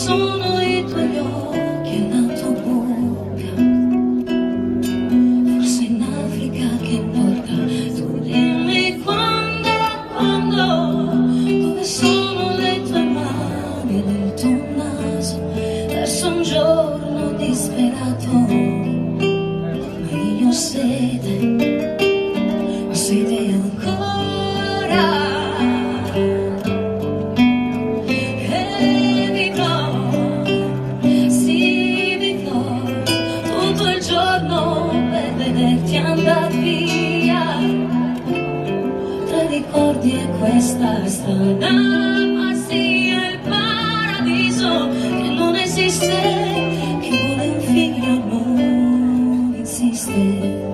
sono i tuoi occhi e la tua bocca, forse in Africa che porta. Tu dimmi quando, dove sono le tue mani, del tuo naso, verso un giorno disperato. Ma io ho sede ancora, e vivrò, sì vivrò tutto il giorno per vederti andar via, tra i ricordi e questa strada, ma sia il paradiso che non esiste, chi vuole un figlio non insiste.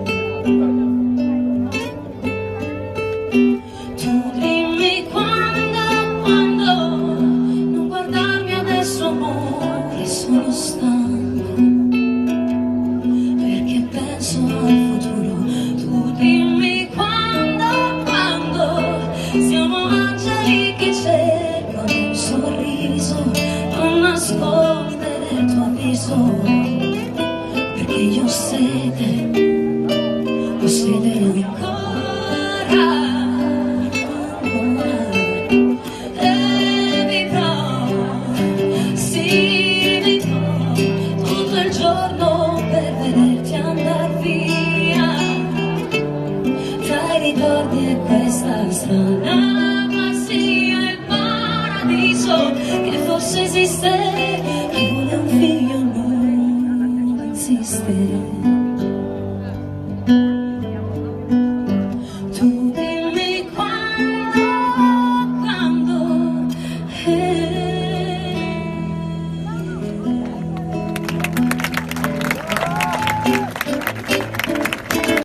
Tu dimmi quando, non guardarmi adesso amore, sono stanco, perché penso al futuro. Tu dimmi quando, siamo angeli che cercano un sorriso, non nascondere il tuo viso, perché io ho sede ancora. Tutto il giorno per vederti andar via, tra i ricordi e questa strada, ma sia il paradiso che forse esiste, chi vuole un figlio non insiste. Tu dimmi quando,